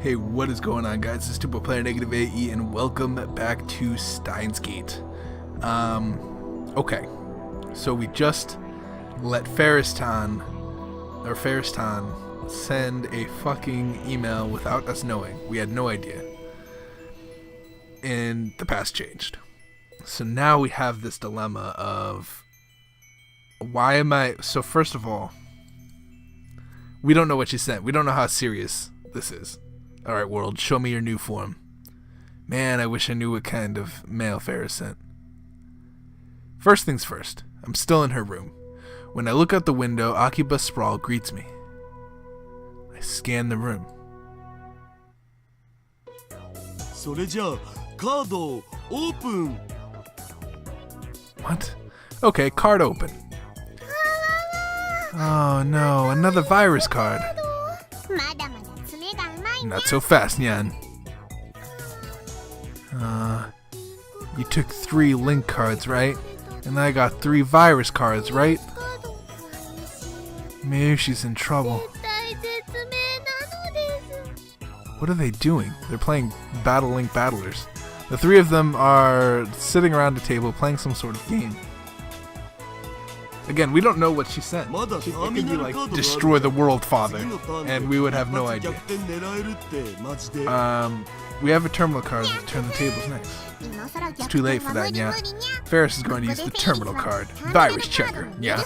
Hey, what is going on, guys? This is Tupo Player NegativeAE, and welcome back to Steins. Okay, so we just let Ferriston send a fucking email without us knowing. We had no idea. And the past changed. So now we have this dilemma of why am I... So first of all, we don't know what she sent. We don't know how serious this is. Alright, world, show me your new form. Man, I wish I knew what kind of mail Ferris sent. First things first, I'm still in her room. When I look out the window, Akiba Sprawl greets me. I scan the room. What? Okay, card open. Oh no, another virus card. Not so fast, Nyan. You took 3 link cards, right? And I got 3 virus cards, right? Maybe she's in trouble. What are they doing? They're playing Battle Link Battlers. The 3 of them are sitting around a table playing some sort of game. Again, we don't know what she sent. It could be like, destroy the world, father, and we would have no idea. We have a terminal card to turn the tables next. It's too late for that, yeah. Ferris is going to use the terminal card. Virus checker, yeah.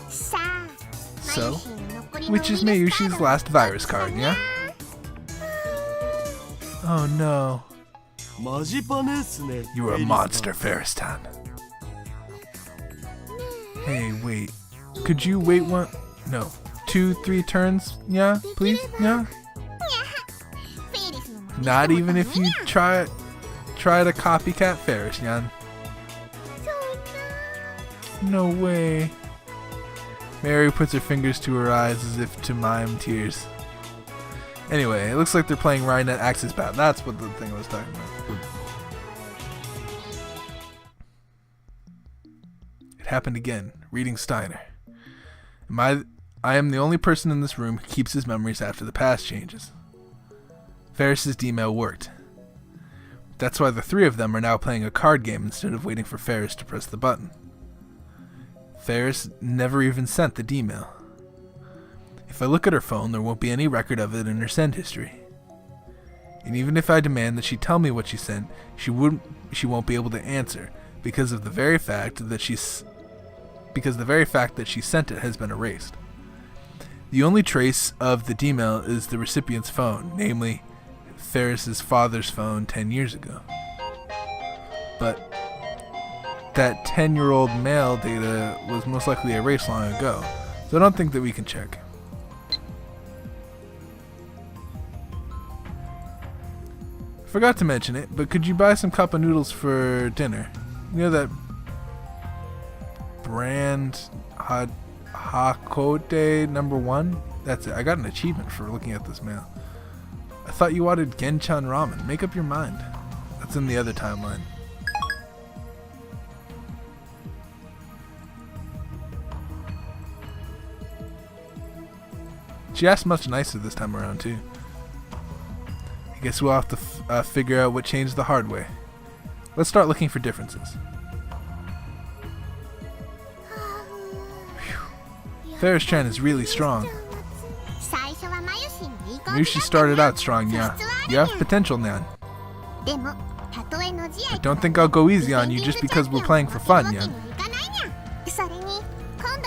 So, which is Mayushi's last virus card, yeah? Oh no. You are a monster, Ferriston. Hey, wait. Could you wait 2, 3 turns? Yeah, please? Yeah? Not even if you try to copycat Ferris, Yan. No way. Mary puts her fingers to her eyes as if to mime tears. Anyway, it looks like they're playing Rhinet Axis Bat. That's what the thing I was talking about. Happened again, reading Steiner. I am the only person in this room who keeps his memories after the past changes. Ferris's D-mail worked. That's why the 3 of them are now playing a card game instead of waiting for Ferris to press the button. Ferris never even sent the D-mail. If I look at her phone, there won't be any record of it in her send history. And even if I demand that she tell me what she sent, she won't be able to answer because of the very fact that she sent it has been erased. The only trace of the D-mail is the recipient's phone, namely Ferris's father's phone 10 years ago. But that 10-year-old mail data was most likely erased long ago, so I don't think that we can check. Forgot to mention it, but could you buy some cup of noodles for dinner? You know that brand Hakote #1? That's it. I got an achievement for looking at this mail. I thought you wanted Genchan ramen. Make up your mind. That's in the other timeline. She asked much nicer this time around too. I guess we'll have to figure out what changed the hard way. Let's start looking for differences. Ferris-chan is really strong. Mayushi started out strong, yeah. You have potential, Nan. But don't think I'll go easy on you just because we're playing for fun, Yan.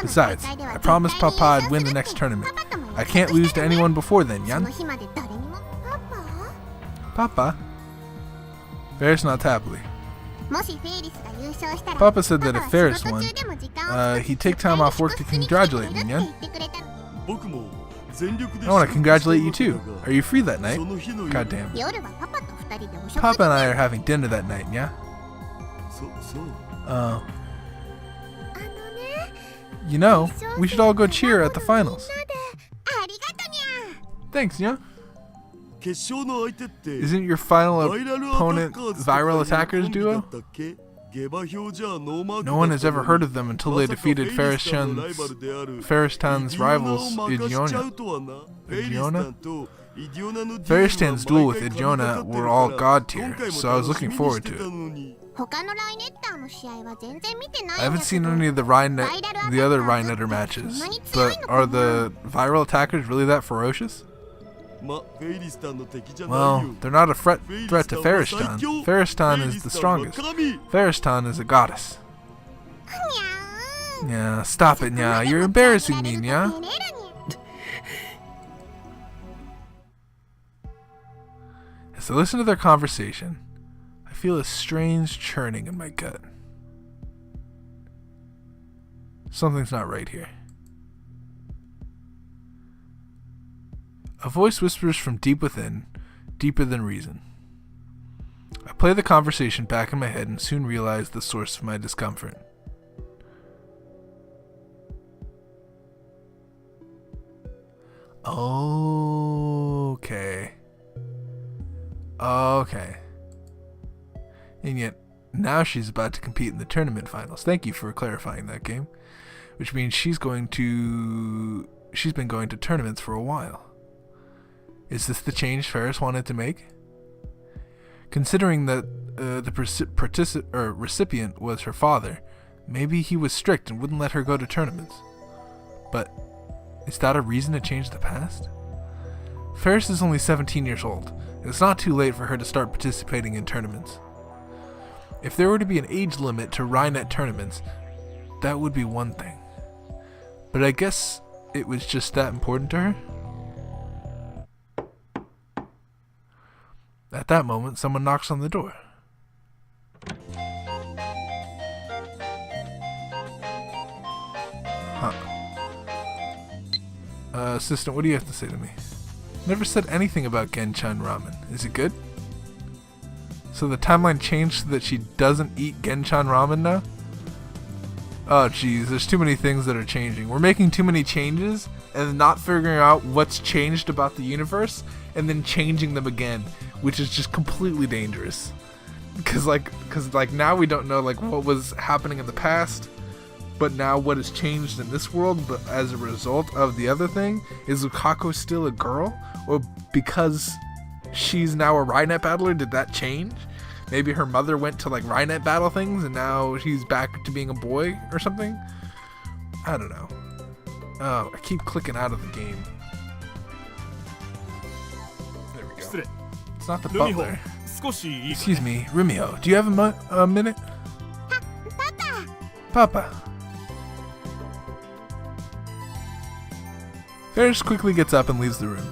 Besides, I promised Papa I'd win the next tournament. I can't lose to anyone before then, Yan. Papa? Ferris nods happily. Papa said that if Ferris won, he'd take time off work to congratulate me, yeah? I want to congratulate you too. Are you free that night? Goddamn. Papa and I are having dinner that night, yeah? You know, we should all go cheer at the finals. Thanks, yeah? Isn't your final opponent Viral Attackers duo? No one has ever heard of them until they defeated Ferriston's rivals Igiona. Ferristan's duel with Idiona were all god tier, so I was looking forward to it. I haven't seen any of the other Rhinetter matches, but are the viral attackers really that ferocious? Well, they're not a threat to Ferristan. Ferristan is the strongest. Ferristan is a goddess. Yeah, stop it, Nya. You're embarrassing me, Nya. As I listen to their conversation, I feel a strange churning in my gut. Something's not right here. A voice whispers from deep within, deeper than reason. I play the conversation back in my head and soon realize the source of my discomfort. Okay. And yet, now she's about to compete in the tournament finals. Thank you for clarifying that, game. Which means she's been going to tournaments for a while. Is this the change Ferris wanted to make? Considering that the recipient was her father, maybe he was strict and wouldn't let her go to tournaments. But is that a reason to change the past? Ferris is only 17 years old, and it's not too late for her to start participating in tournaments. If there were to be an age limit to Rhinet tournaments, that would be one thing. But I guess it was just that important to her? At that moment, someone knocks on the door. Assistant, what do you have to say to me? Never said anything about Genchan ramen. Is it good? So the timeline changed so that she doesn't eat Genchan ramen now? Oh geez, there's too many things that are changing. We're making too many changes and not figuring out what's changed about the universe and then changing them again, which is just completely dangerous. Cause now we don't know like what was happening in the past, but now what has changed in this world, but as a result of the other thing, is Lukaku still a girl? Or because she's now a Rhinet battler, did that change? Maybe her mother went to like Rhinet battle things and now he's back to being a boy or something? I don't know. Oh, I keep clicking out of the game. There we go. It's not the butler. Excuse me, Rumio, do you have a minute? Papa. Ferris quickly gets up and leaves the room.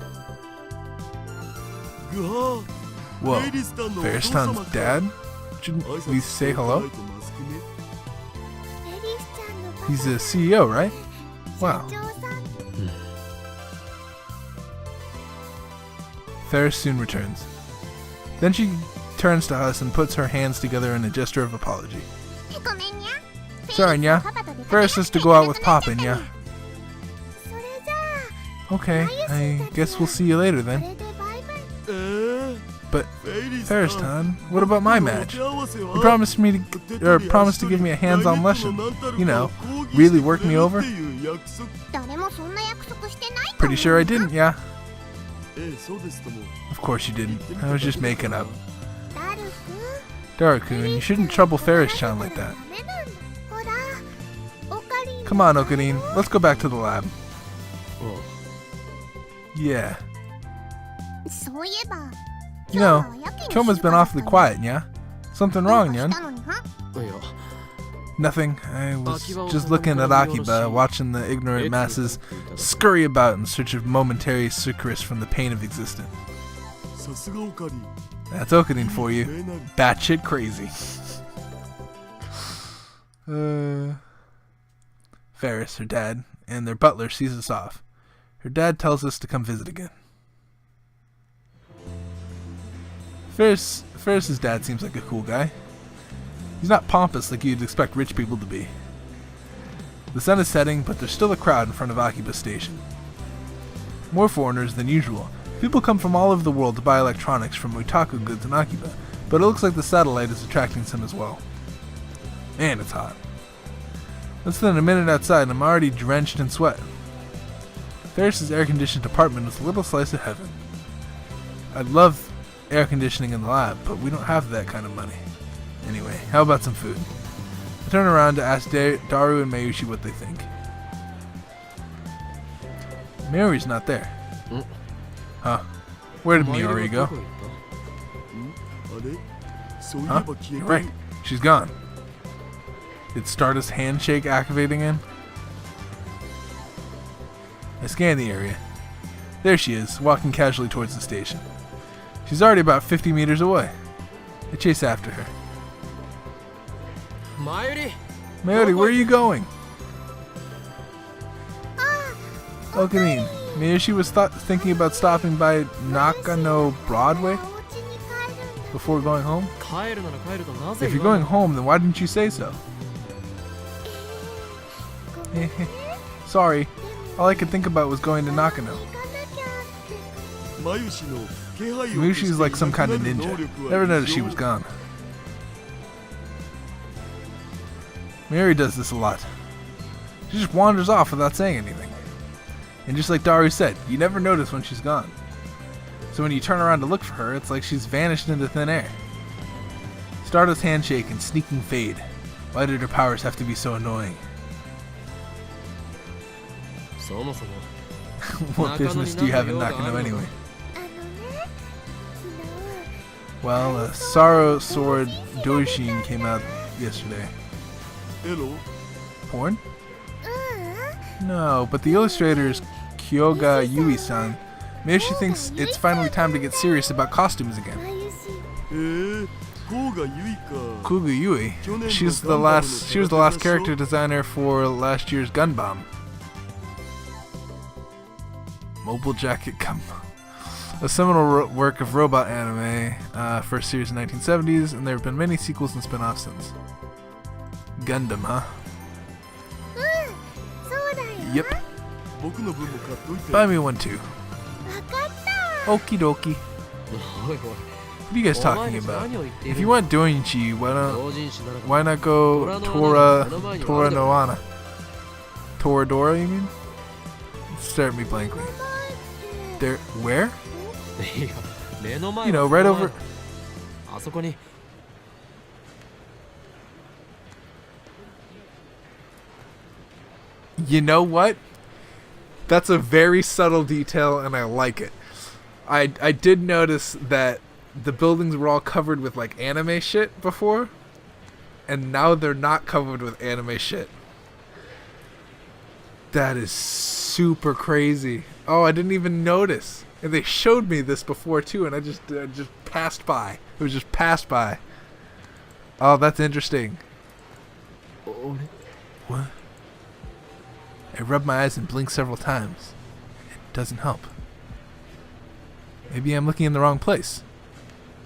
Whoa, Ferristan's dad? Shouldn't we say hello? He's a CEO, right? Wow. Ferris soon returns. Then she turns to us and puts her hands together in a gesture of apology. Sorry, Nya. Ferris has to go out with Papa, Nya. Okay, I guess we'll see you later then. But Ferristan, what about my match? You promised to give me a hands-on lesson. You know, really work me over. Pretty sure I didn't, yeah. Of course you didn't. I was just making up. Daru-kun, you shouldn't trouble Ferris-chan like that. Come on, Okarin, let's go back to the lab. Yeah. You know, Choma's been awfully quiet, yeah? Something wrong, Nyan? Nothing. I was just looking at Akiba, watching the ignorant masses scurry about in search of momentary succors from the pain of existence. That's Okarin for you. Batshit crazy. Ferris, her dad, and their butler sees us off. Her dad tells us to come visit again. Ferris's dad seems like a cool guy. He's not pompous like you'd expect rich people to be. The sun is setting, but there's still a crowd in front of Akiba Station. More foreigners than usual. People come from all over the world to buy electronics from Otaku goods in Akiba, but it looks like the satellite is attracting some as well. Man, it's hot. Less than a minute outside and I'm already drenched in sweat. Ferris's air-conditioned apartment is a little slice of heaven. I'd love air conditioning in the lab, but we don't have that kind of money. Anyway, how about some food? I turn around to ask Daru and Mayushi what they think. Miori's not there. Huh? Where did Miori go? Huh? You're right. She's gone. Did Stardust handshake activate again? I scan the area. There she is, walking casually towards the station. She's already about 50 meters away. I chase after her. Mayuri, where are you going? Okanin, Miyoshi was thinking about stopping by Nakano Broadway before going home? If you're going home, then why didn't you say so? Sorry, all I could think about was going to Nakano. Mayushi's like some kind of ninja. Never noticed she was gone. Mary does this a lot. She just wanders off without saying anything. And just like Daru said, you never notice when she's gone. So when you turn around to look for her, it's like she's vanished into thin air. Stardust handshake and sneaking fade. Why did her powers have to be so annoying? What business do you have in Nakano anyway? Well, Sorrow Sword Doishin came out yesterday. Porn? No, but the illustrator is Kyoga Yui-san. Maybe she thinks it's finally time to get serious about costumes again. Kuga Yui. She was the last character designer for last year's Gunbomb. Mobile Jacket a seminal work of robot anime, first series in the 1970s, and there have been many sequels and spin-offs since. Gundam, huh? Yep. Buy me one too. Okie dokie. What are you guys talking about? If you want Doinchi, why not go Tora no Ana? Toradora, you mean? Stare at me blankly. There, where? You know, right over. You know what? That's a very subtle detail, and I like it. I did notice that the buildings were all covered with like anime shit before, and now they're not covered with anime shit. That is super crazy. Oh, I didn't even notice. And they showed me this before too, and I just passed by. It was just passed by. Oh, that's interesting. What? I rub my eyes and blink several times. It doesn't help. Maybe I'm looking in the wrong place.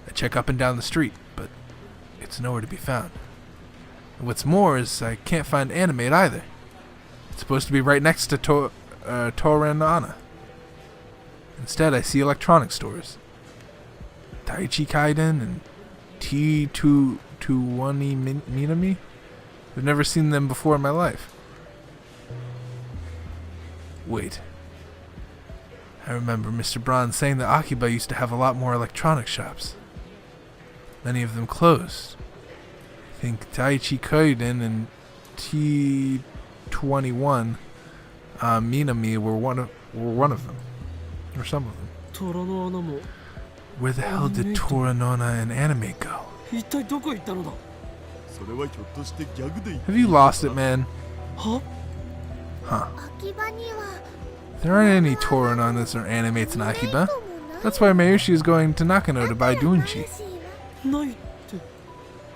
I check up and down the street, but it's nowhere to be found. And what's more is I can't find Animate either. It's supposed to be right next to Toranana. Instead, I see electronics stores. Taichi Kaiden and T220 Minami. I've never seen them before in my life. Wait. I remember Mr. Braun saying that Akiba used to have a lot more electronic shops. Many of them closed. I think Taichi Kaiden and T21 Minami were one of them. Or some of them. Where the hell did Toranona and Anime go? Have you lost it, man? Huh? There aren't any Toranonas or Animates in Akiba. That's why Mayushi is going to Nakano to buy Dunchi.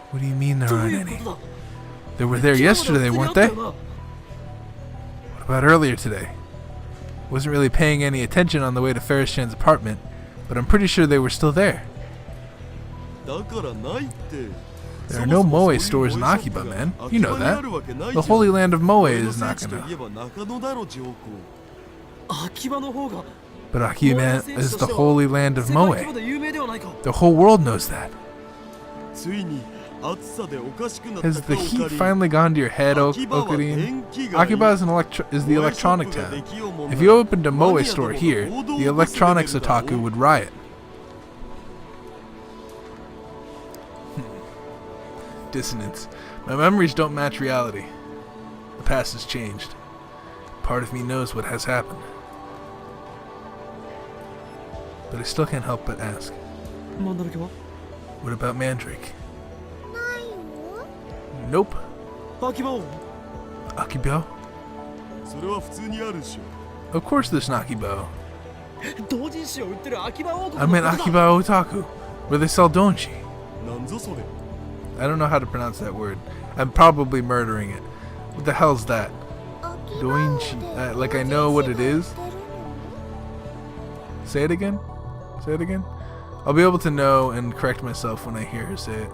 What do you mean there aren't any? They were there yesterday, weren't they? What about earlier today? Wasn't really paying any attention on the way to Ferris-chan's apartment, but I'm pretty sure they were still there. There are no Moe stores in Akiba, man. You know that. The Holy Land of Moe is Nakano. But Akiba is the Holy Land of Moe. The whole world knows that. Has the heat finally gone to your head, Okarin? Akiba is the electronic town. If you opened a Moe store here, the electronics otaku would riot. Dissonance. My memories don't match reality. The past has changed. Part of me knows what has happened. But I still can't help but ask. What about Mandrake? Nope. Akibo? Of course there's an Akibo. I meant Akiba Otaku, where they sell donchi. I don't know how to pronounce that word. I'm probably murdering it. What the hell's that? Doinchi. Like I know what it is. Say it again? Say it again? I'll be able to know and correct myself when I hear her say it.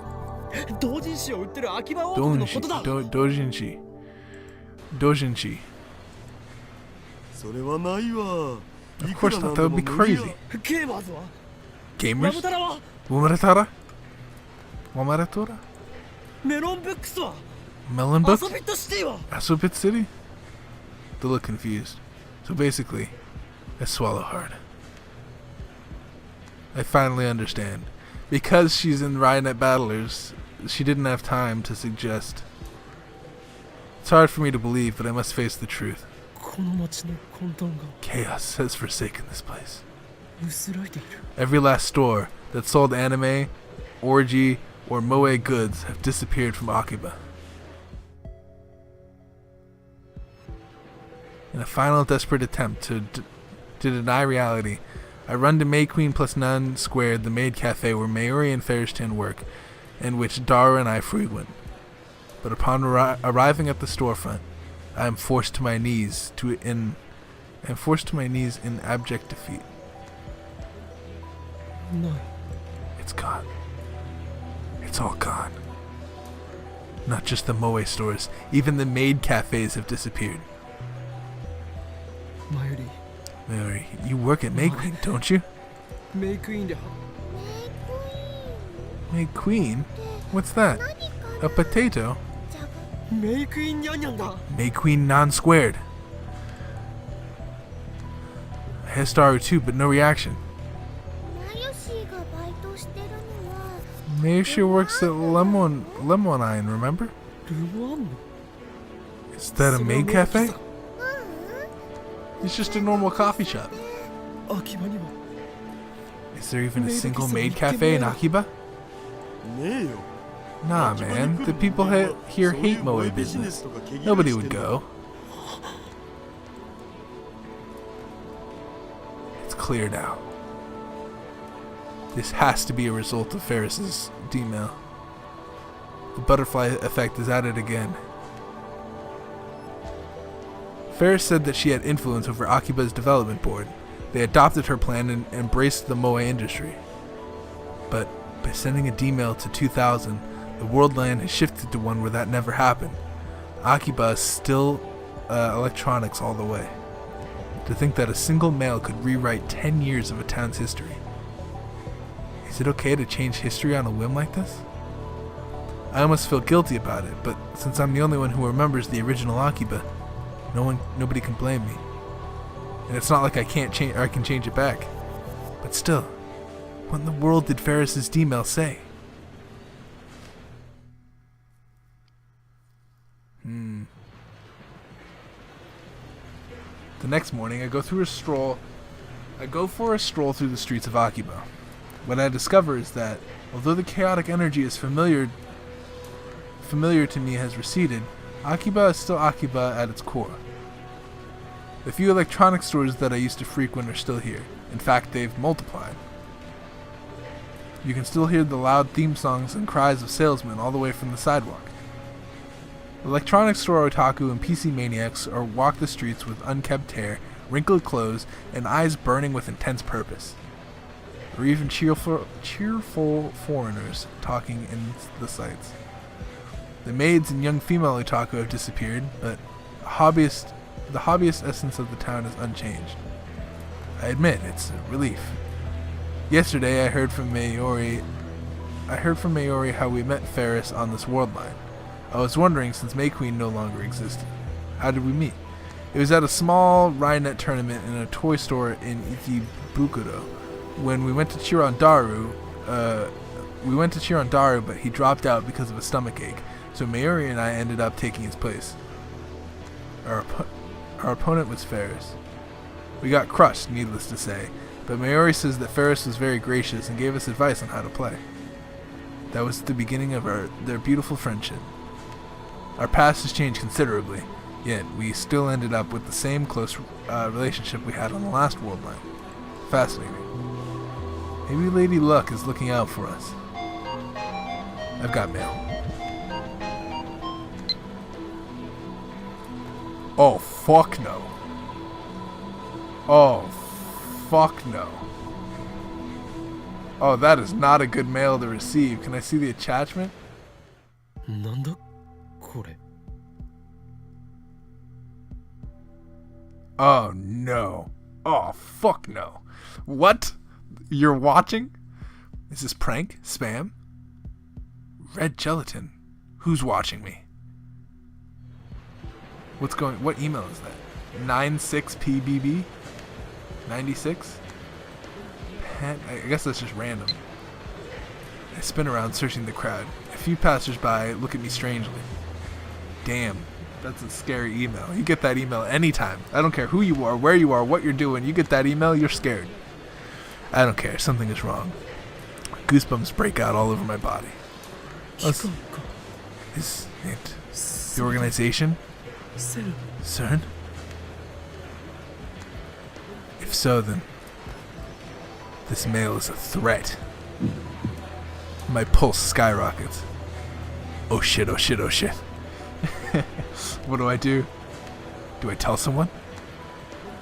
Dojinshi. Dojinshi. Of course not, that would be crazy. Gamers? Wumaratara? Wamaratora? Melon Book? Asobit City? They look confused. So basically, I swallow hard. I finally understand. Because she's in Rhinet Battlers, she didn't have time to suggest. It's hard for me to believe, but I must face the truth. Chaos has forsaken this place. Every last store that sold anime, orgy, or moe goods have disappeared from Akiba. In a final desperate attempt to deny reality, I run to May Queen plus None Squared, the maid cafe where Mayuri and Ferristan work, and which Dara and I frequent. But upon arriving at the storefront, I am forced to my knees in abject defeat. No. It's gone. It's all gone. Not just the moe stores, even the maid cafes have disappeared. Mayuri, you work at May Queen, don't you? May Queen? What's that? A potato? May Queen non-squared. Hestaru too, but no reaction. Mayushi works at Lemonine, remember? Is that a maid cafe? It's just a normal coffee shop. Is there even a single maid cafe in Akiba? Nah, man. The people here hate moe business. Nobody would go. It's clear now. This has to be a result of Ferris's D-mail. The butterfly effect is at it again. Ferris said that she had influence over Akiba's development board. They adopted her plan and embraced the moe industry. But by sending a D-mail to 2000, the world land has shifted to one where that never happened. Akiba is still electronics all the way. To think that a single mail could rewrite 10 years of a town's history. Is it okay to change history on a whim like this? I almost feel guilty about it, but since I'm the only one who remembers the original Akiba, nobody can blame me. And it's not like I can change it back. But still, what in the world did Ferris's D-mail say? The next morning, I go for a stroll through the streets of Akiba. What I discover is that, although the chaotic energy is familiar to me has receded, Akiba is still Akiba at its core. The few electronic stores that I used to frequent are still here. In fact, they've multiplied. You can still hear the loud theme songs and cries of salesmen all the way from the sidewalk. Electronic store otaku and PC maniacs walk the streets with unkempt hair, wrinkled clothes, and eyes burning with intense purpose. Or even cheerful foreigners talking in the sights. The maids and young female otaku have disappeared, but the hobbyist essence of the town is unchanged. I admit, it's a relief. Yesterday I heard from Mayuri how we met Ferris on this world line. I was wondering, since May Queen no longer existed, how did we meet? It was at a small Rhinet tournament in a toy store in Ikebukuro. When we went to cheer on Daru, We went to cheer on Daru, but he dropped out because of a stomach ache, so Mayuri and I ended up taking his place. Our opponent was Ferris. We got crushed, needless to say, but Mayuri says that Ferris was very gracious and gave us advice on how to play. That was the beginning of their beautiful friendship. Our past has changed considerably, yet we still ended up with the same close relationship we had on the last world line. Fascinating. Maybe Lady Luck is looking out for us. I've got mail. Oh, fuck no. Oh, fuck no. Oh, that is not a good mail to receive. Can I see the attachment? Oh, no. Oh, fuck no. What? You're watching? Is this prank? Spam? Red gelatin. Who's watching me? What email is that? 96PBB? 96? I guess that's just random. I spin around searching the crowd. A few passersby look at me strangely. Damn, that's a scary email. You get that email anytime. I don't care who you are, where you are, what you're doing. You get that email, you're scared. I don't care. Something is wrong. Goosebumps break out all over my body. Is it the organization? CERN? If so, then this mail is a threat. My pulse skyrockets. Oh shit, oh shit, oh shit. What do? Do I tell someone?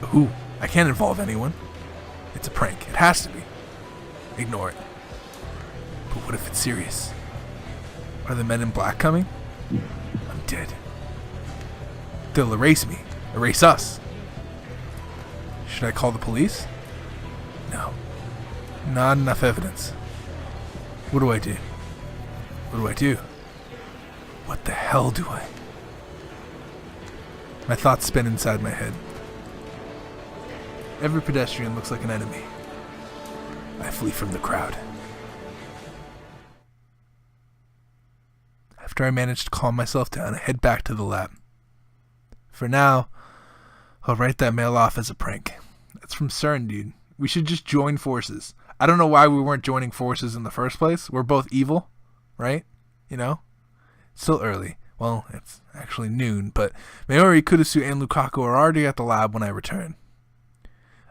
Who? I can't involve anyone. It's a prank. It has to be. Ignore it. But what if it's serious? Are the men in black coming? I'm dead. They'll erase me. Erase us. Should I call the police? No. Not enough evidence. What do I do? What do I do? What the hell do I? My thoughts spin inside my head. Every pedestrian looks like an enemy. I flee from the crowd. After I manage to calm myself down, I head back to the lab. For now, I'll write that mail off as a prank. That's from CERN, dude. We should just join forces. I don't know why we weren't joining forces in the first place. We're both evil, right? You know? Still early. Well, it's actually noon, but Mayuri, Kurusu, and Lukaku are already at the lab when I return.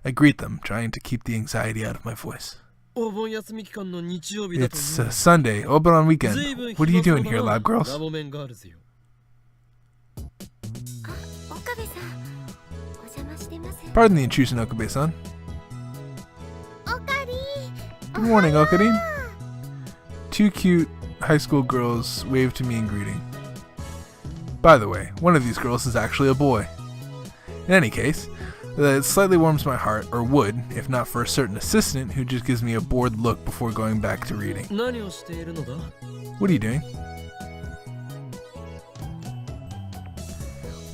I greet them, trying to keep the anxiety out of my voice. It's Sunday, Oberon weekend. What are you doing here, lab girls? Pardon the intrusion, Okabe-san. Good morning, Okarin. Two cute high school girls wave to me in greeting. By the way, one of these girls is actually a boy. In any case, it slightly warms my heart, or would, if not for a certain assistant who just gives me a bored look before going back to reading. What are you doing?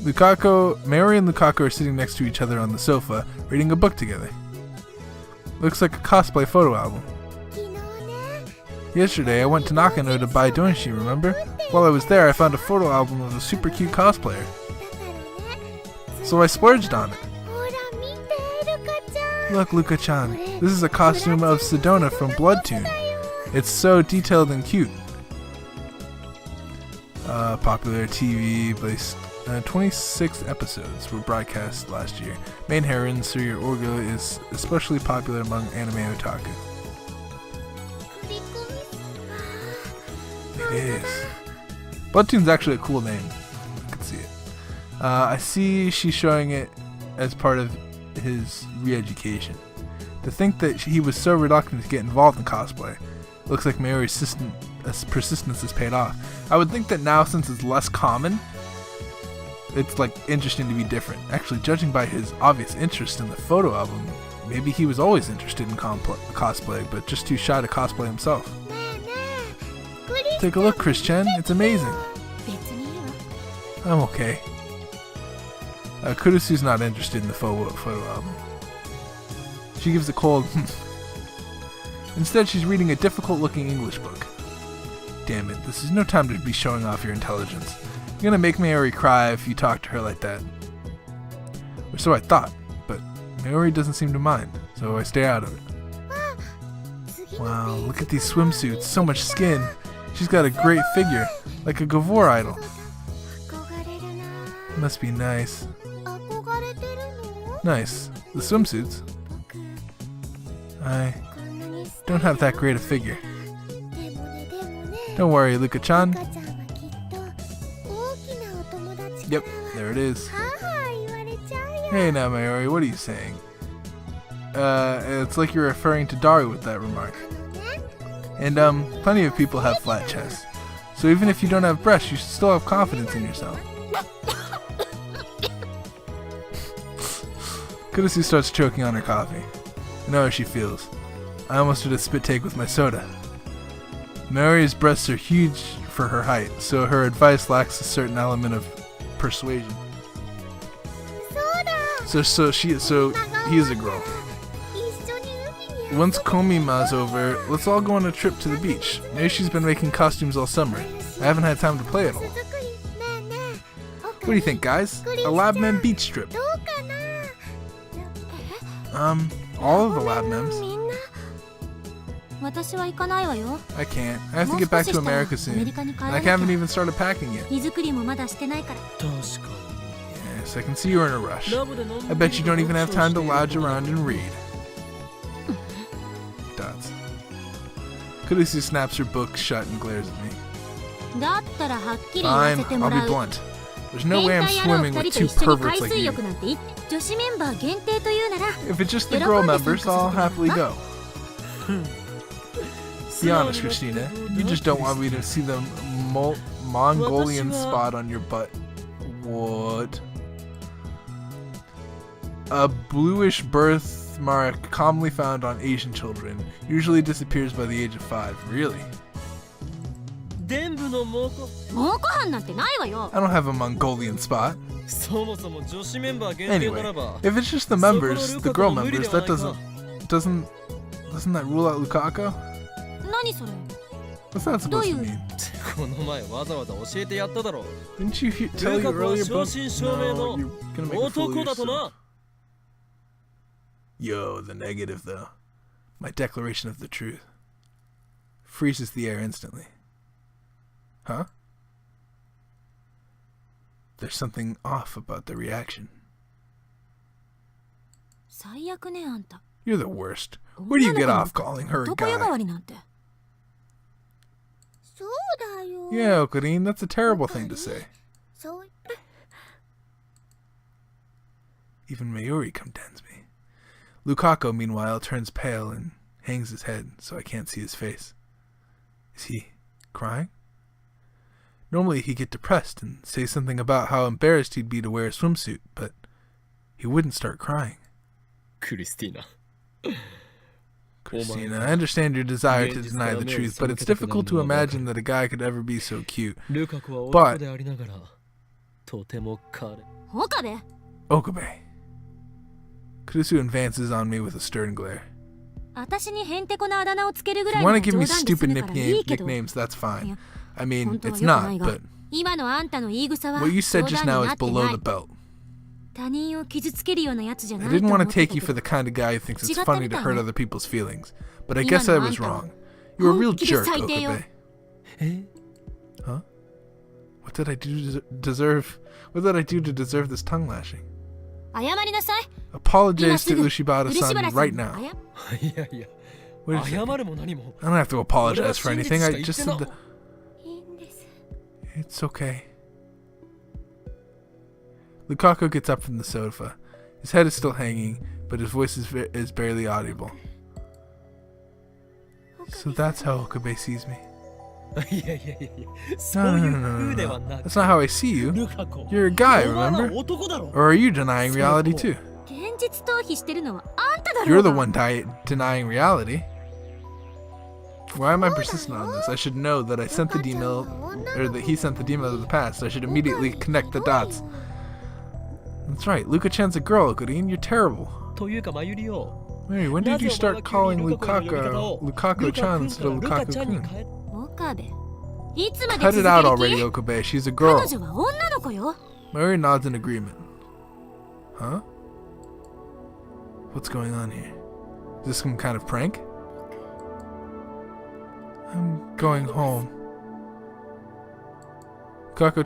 Mayuri and Lukaku are sitting next to each other on the sofa, reading a book together. Looks like a cosplay photo album. Yesterday, I went to Nakano to buy Donshi, remember? While I was there, I found a photo album of a super cute cosplayer. So I splurged on it. Look, Luka-chan, this is a costume of Sedona from Bloodtune. It's so detailed and cute. Popular TV based 26 episodes were broadcast last year. Main heroine, Surya Orgo, is especially popular among anime otaku. It is. Bloodtune's actually a cool name. I can see it. I see she's showing it as part of his re-education. To think that he was so reluctant to get involved in cosplay. Looks like Mayuri's persistence has paid off. I would think that now, since it's less common, it's like interesting to be different. Actually, judging by his obvious interest in the photo album, maybe he was always interested in cosplay, but just too shy to cosplay himself. Take a look, Chris-chan. It's amazing. I'm okay. Kurusu's not interested in the photo album. She gives a cold Instead, she's reading a difficult-looking English book. Damn it, this is no time to be showing off your intelligence. You're gonna make Mayuri cry if you talk to her like that. Or so I thought, but Mayuri doesn't seem to mind, so I stay out of it. Wow, look at these swimsuits, so much skin. She's got a great figure, like a Gavor idol. Must be nice. Nice. The swimsuits? I don't have that great a figure. Don't worry, Luka-chan. Yep, there it is. Hey now, Mayuri, what are you saying? It's like you're referring to Dari with that remark. And, plenty of people have flat chests. So even if you don't have breasts, you should still have confidence in yourself. Kurusu starts choking on her coffee. I know how she feels. I almost did a spit take with my soda. Mayuri's breasts are huge for her height, so her advice lacks a certain element of persuasion. So he is a girl. Once Komima's over, let's all go on a trip to the beach. Maybe she's been making costumes all summer. I haven't had time to play at all. What do you think, guys? A Labmen beach trip. All of the Labmems. I can't. I have to get back to America soon. And I haven't even started packing yet. Yes, I can see you're in a rush. I bet you don't even have time to lounge around and read. Dots. Kurusu snaps her book shut and glares at me. Fine, I'll be blunt. There's no way I'm swimming with two perverts like you. If it's just the girl members, I'll happily go. Be honest, Christina. You just don't want me to see the Mongolian spot on your butt. What? A bluish birthmark commonly found on Asian children usually disappears by the age of 5. Really? I don't have a Mongolian spot. Anyway, if it's just the members, the girl members, that doesn't that rule out Lukaku? What's that supposed to mean? Didn't you tell you earlier, but no, you're gonna make a fool of yourself. Yo, the negative though. My declaration of the truth. Freezes the air instantly. Huh? There's something off about the reaction. You're the worst. Where do you get off calling her a guy? Yeah, Okarine, that's a terrible thing to say. Even Mayuri condemns me. Lukaku, meanwhile, turns pale and hangs his head so I can't see his face. Is he crying? Normally he'd get depressed and say something about how embarrassed he'd be to wear a swimsuit, but he wouldn't start crying. Christina, I understand your desire to deny the truth, but it's difficult to imagine that a guy could ever be so cute. But Okabe. Kurusu advances on me with a stern glare. If you want to give me stupid nicknames, that's fine. I mean, it's not, but what you said just now is below the belt. I didn't want to take you for the kind of guy who thinks it's funny to hurt other people's feelings, but I guess I was wrong. You're a real jerk, Okabe. Huh? What did I do to deserve this tongue lashing? Apologize to Ushibata-san right now. Wait a second. I don't have to apologize for anything. I just said that. It's okay. Lukaku gets up from the sofa. His head is still hanging, but his voice is barely audible. So that's how Okabe sees me. No. That's not how I see you. You're a guy, remember? Or are you denying reality too? You're the one denying reality. Why am I persistent on this? I should know that I sent the email, or that he sent the email to the past. I should immediately connect the dots. That's right, Luka-chan's a girl, Okarine. You're terrible. Mary, when did you start calling Lukaku-chan instead of Lukaku-kun? Cut it out already, Okabe. She's a girl. Mary nods in agreement. Huh? What's going on here? Is this some kind of prank? I'm going home. Lukaku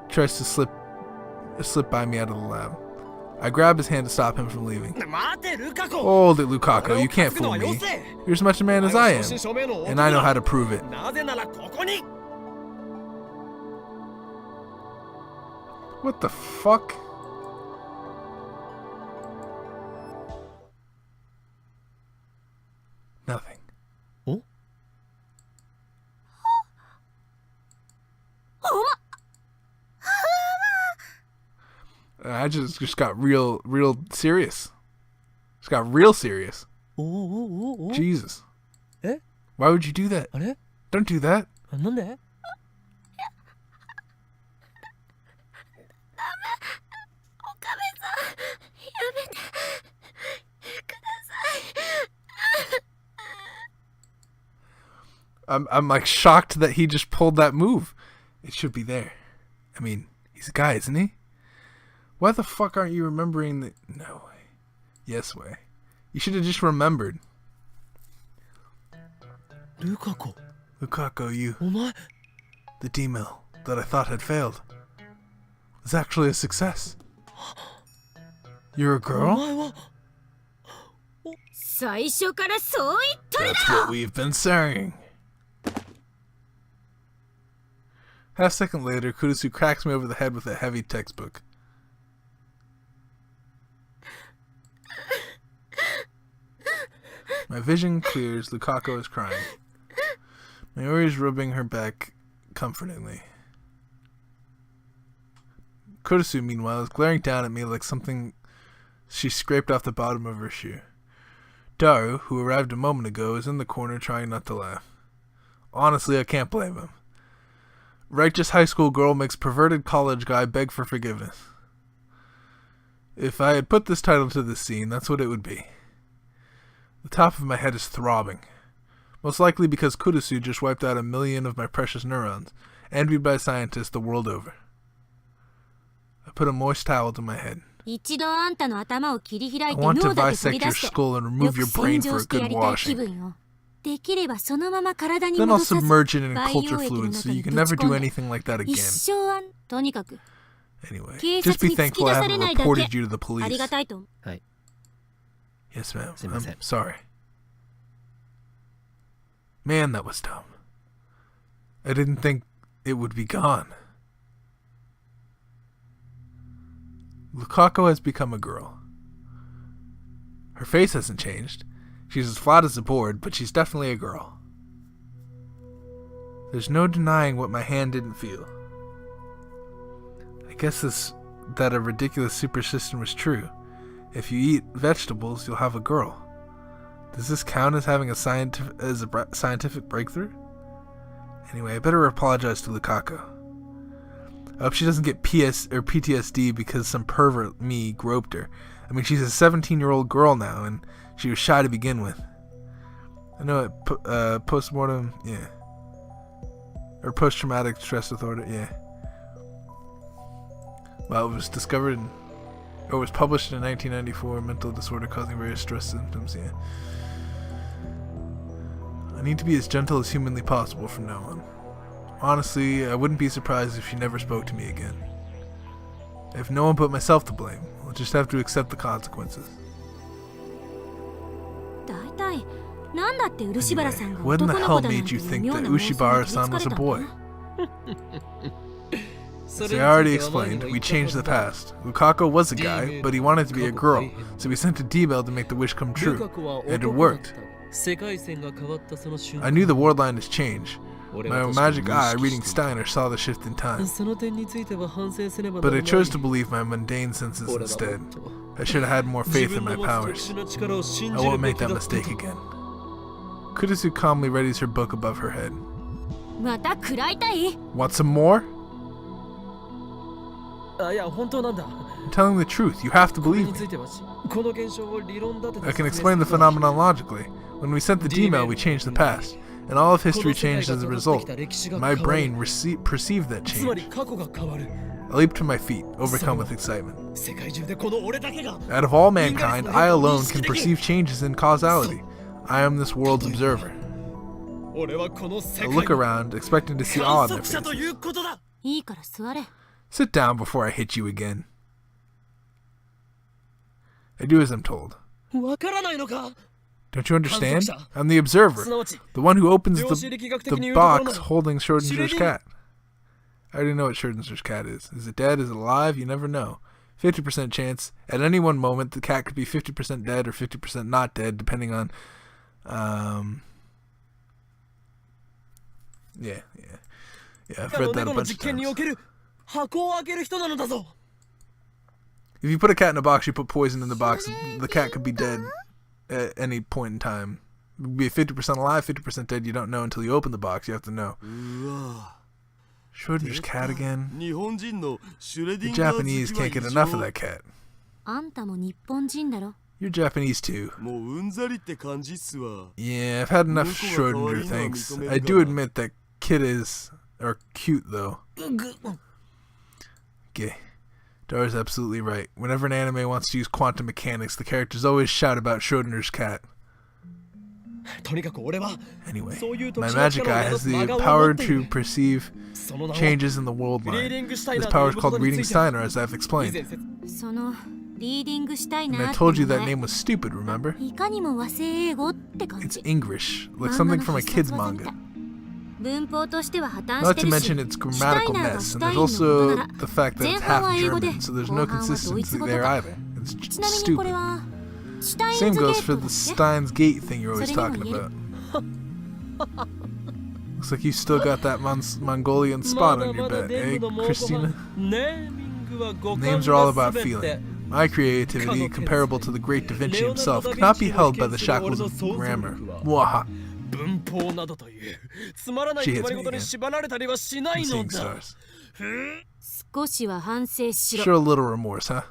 tries to slip by me out of the lab. I grab his hand to stop him from leaving. Hold it, Lukaku. You can't fool me. You're as much a man as I am, and I know how to prove it. What the fuck? Nothing. Oh? I just got real serious. Just got real serious. Jesus. Why would you do that? Don't do that. I'm like shocked that he just pulled that move. It should be there. I mean, he's a guy, isn't he? Why the fuck aren't you remembering the... No way. Yes way. You should have just remembered. Lukaku, you... The D-mill that I thought had failed was actually a success. You're a girl? That's what we've been saying. Half a second later, Kurusu cracks me over the head with a heavy textbook. My vision clears. Lukaku is crying. Mayuri is rubbing her back comfortingly. Kurusu, meanwhile, is glaring down at me like something she scraped off the bottom of her shoe. Daru, who arrived a moment ago, is in the corner trying not to laugh. Honestly, I can't blame him. Righteous high school girl makes perverted college guy beg for forgiveness. If I had put this title to this scene, that's what it would be. The top of my head is throbbing. Most likely because Kurusu just wiped out 1 million of my precious neurons, envied by scientists the world over. I put a moist towel to my head. I want to bisect your skull and remove your brain for a good washing. Then I'll submerge it in culture fluids so you can never do anything like that again. Anyway, just be thankful I haven't reported you to the police. Yes, ma'am. I'm sorry. Man, that was dumb. I didn't think it would be gone. Lukaku has become a girl. Her face hasn't changed. She's as flat as a board, but she's definitely a girl. There's no denying what my hand didn't feel. I guess that a ridiculous superstition was true. If you eat vegetables, you'll have a girl. Does this count as having a scientific breakthrough? Anyway, I better apologize to Lukaku. I hope she doesn't get PTSD because some pervert me groped her. I mean, she's a 17-year-old girl now, and she was shy to begin with. I know it. Post-mortem, yeah. Or post-traumatic stress disorder, yeah. Well, it was discovered or was published in 1994, mental disorder causing various stress symptoms, yeah. I need to be as gentle as humanly possible from now on. Honestly, I wouldn't be surprised if she never spoke to me again. I have no one but myself to blame. I'll just have to accept the consequences. Anyway, what in the hell made you think that Ushibara-san was a boy? As I already explained, we changed the past. Lukaku was a guy, but he wanted to be a girl, so we sent a D-mail to make the wish come true. And it worked. I knew the ward line has changed. My magic eye, reading Steiner, saw the shift in time. But I chose to believe my mundane senses instead. I should have had more faith in my powers. I won't make that mistake again. Kurusu calmly readies her book above her head. Want some more? I'm telling the truth. You have to believe me. I can explain the phenomenon logically. When we sent the D-mail, we changed the past, and all of history changed as a result. My brain perceived that change. I leaped to my feet, overcome with excitement. Out of all mankind, I alone can perceive changes in causality. I am this world's observer. I look around, expecting to see awe in their faces. Sit down before I hit you again. I do as I'm told. Don't you understand? I'm the observer, the one who opens the box holding Schrodinger's cat. I already know what Schrodinger's cat is. Is it dead? Is it alive? You never know. 50% chance. At any one moment, the cat could be 50% dead or 50% not dead, depending on... Yeah, I've read that a bunch of times. If you put a cat in a box, you put poison in the box, the cat could be dead at any point in time. It would be 50% alive, 50% dead. You don't know until you open the box. You have to know. Schrodinger's cat again? The Japanese can't get enough of that cat. You're Japanese too. Yeah, I've had enough Schrodinger, thanks. I do admit that kiddies are cute though. Okay. Dara's absolutely right. Whenever an anime wants to use quantum mechanics, the characters always shout about Schrodinger's cat. Anyway, my magic eye has the power to perceive changes in the world line. This power is called reading Steiner, as I've explained. And I told you that name was stupid, remember? It's English, like something from a kid's manga. Not to mention its grammatical mess, and there's also the fact that it's half German, so there's no consistency there either. It's stupid. Same goes for the Steins gate thing you're always talking about. Looks like you still got that Mongolian spot on your bed, eh, Christina? Names are all about feeling. My creativity, comparable to the great Da Vinci himself, cannot be held by the shackles of grammar. Mwaha. She hits me again. I'm seeing stars. Show a little remorse, huh?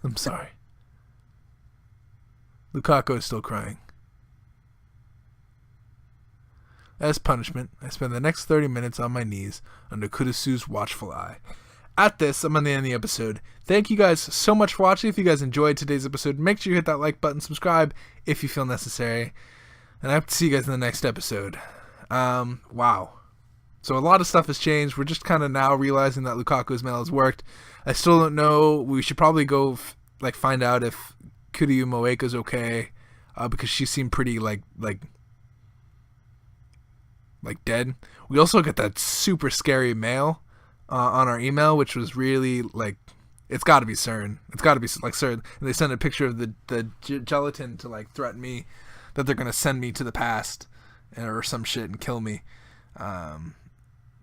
I'm sorry. Lukaku is still crying. As punishment, I spend the next 30 minutes on my knees under Kurisu's watchful eye. At this, I'm on the end of the episode. Thank you guys so much for watching. If you guys enjoyed today's episode, make sure you hit that like button, subscribe if you feel necessary. And I hope to see you guys in the next episode. Wow. So a lot of stuff has changed. We're just kind of now realizing that Lukaku's mail has worked. I still don't know. We should probably go find out if Kuryu Moeka's okay, because she seemed pretty like dead. We also got that super scary mail on our email, which was really it's got to be CERN. It's got to be CERN. And they sent a picture of the gelatin to threaten me that they're gonna send me to the past or some shit and kill me.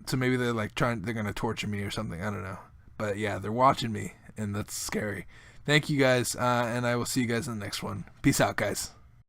So maybe they're they're gonna torture me or something. I don't know. But yeah, they're watching me, and that's scary. Thank you guys, and I will see you guys in the next one. Peace out, guys.